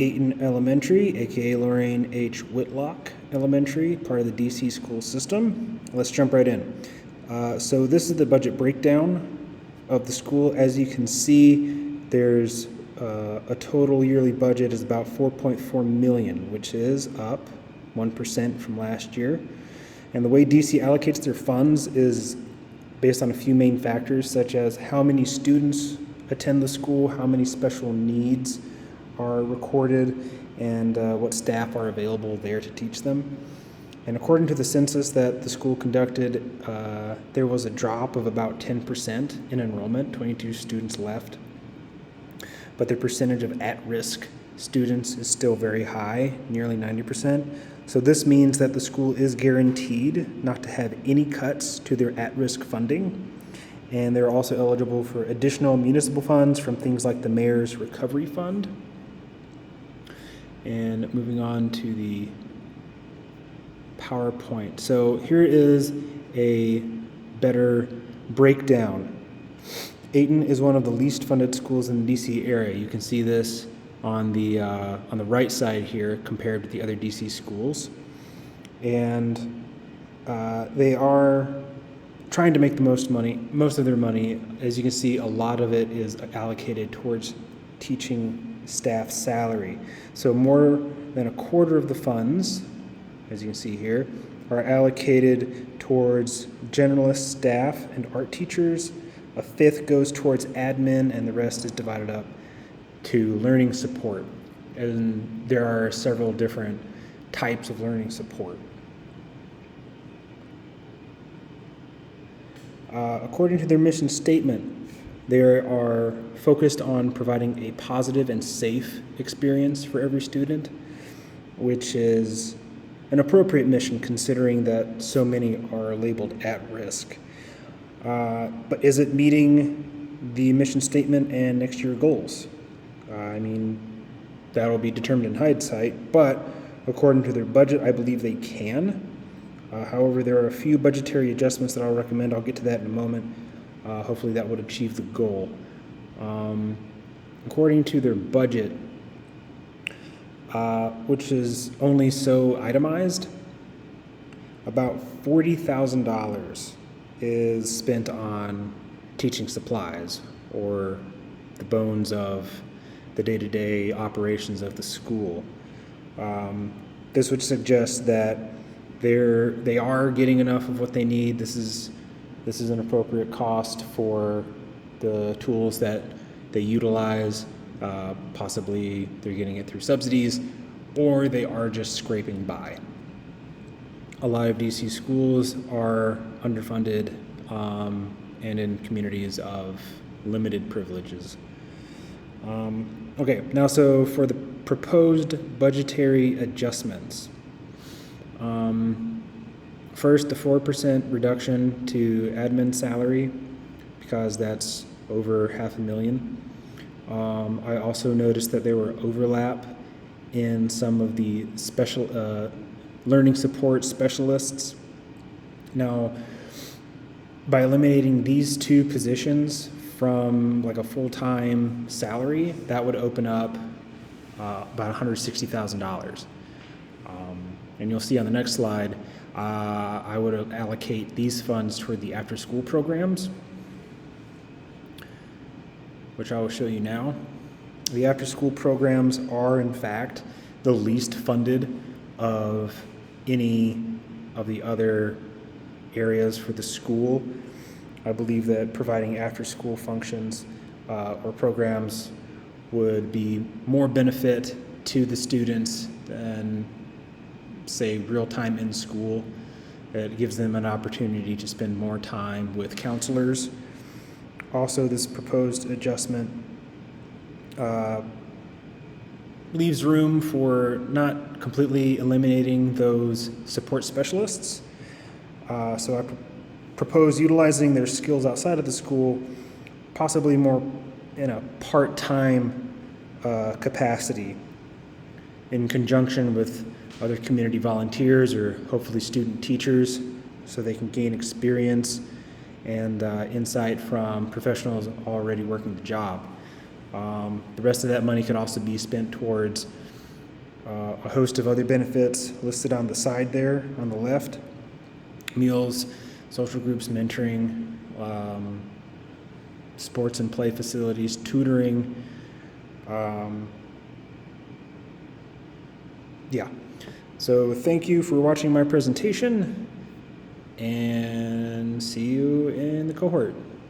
Dayton Elementary, aka Lorraine H. Whitlock Elementary, part of the DC school system. Let's jump right in. So this is the budget breakdown of the school. As you can see, there's a total yearly budget is about $4.4 million, which is up 1% from last year. And the way DC allocates their funds is based on a few main factors, such as how many students attend the school, how many special needs are recorded, and what staff are available there to teach them. And according to the census that the school conducted, there was a drop of about 10% in enrollment, 22 students left. But the percentage of at-risk students is still very high, nearly 90%. So this means that the school is guaranteed not to have any cuts to their at-risk funding. And they're also eligible for additional municipal funds from things like the Mayor's Recovery Fund. And moving on to the PowerPoint. So here is a better breakdown. Ayton is one of the least funded schools in the DC area. You can see this on the right side here compared to the other DC schools. And they are trying to make the most of their money. As you can see, a lot of it is allocated towards teaching staff salary. So more than a quarter of the funds, as you can see here, are allocated towards generalist staff and art teachers. A fifth goes towards admin, and the rest is divided up to learning support. And there are several different types of learning support. According to their mission statement, they are focused on providing a positive and safe experience for every student, which is an appropriate mission considering that so many are labeled at risk. But is it meeting the mission statement and next year goals? I mean, that'll be determined in hindsight, but according to their budget, I believe they can. However, there are a few budgetary adjustments that I'll recommend. I'll get to that in a moment. Hopefully that would achieve the goal. According to their budget, which is only so itemized, about $40,000 is spent on teaching supplies, or the bones of the day-to-day operations of the school. This would suggest that they are getting enough of what they need. This is an appropriate cost for the tools that they utilize. Possibly they're getting it through subsidies, or they are just scraping by. A lot of DC schools are underfunded and in communities of limited privileges. Okay, now so for the proposed budgetary adjustments. First, the 4% reduction to admin salary, because that's over $500,000. I also noticed that there were overlap in some of the special learning support specialists. Now, by eliminating these two positions from like a full-time salary, that would open up about $160,000. And you'll see on the next slide, I would allocate these funds toward the after-school programs, which I will show you now. The after-school programs are, in fact, the least funded of any of the other areas for the school. I believe that providing after-school functions or programs would be more benefit to the students than, say, real time in school. It gives them an opportunity to spend more time with counselors. Also, this proposed adjustment leaves room for not completely eliminating those support specialists. So I propose utilizing their skills outside of the school, possibly more in a part-time capacity, in conjunction with other community volunteers or hopefully student teachers, so they can gain experience and insight from professionals already working the job. The rest of that money could also be spent towards a host of other benefits listed on the side there on the left: meals, social groups, mentoring, sports and play facilities, tutoring. Yeah. So thank you for watching my presentation, and see you in the cohort.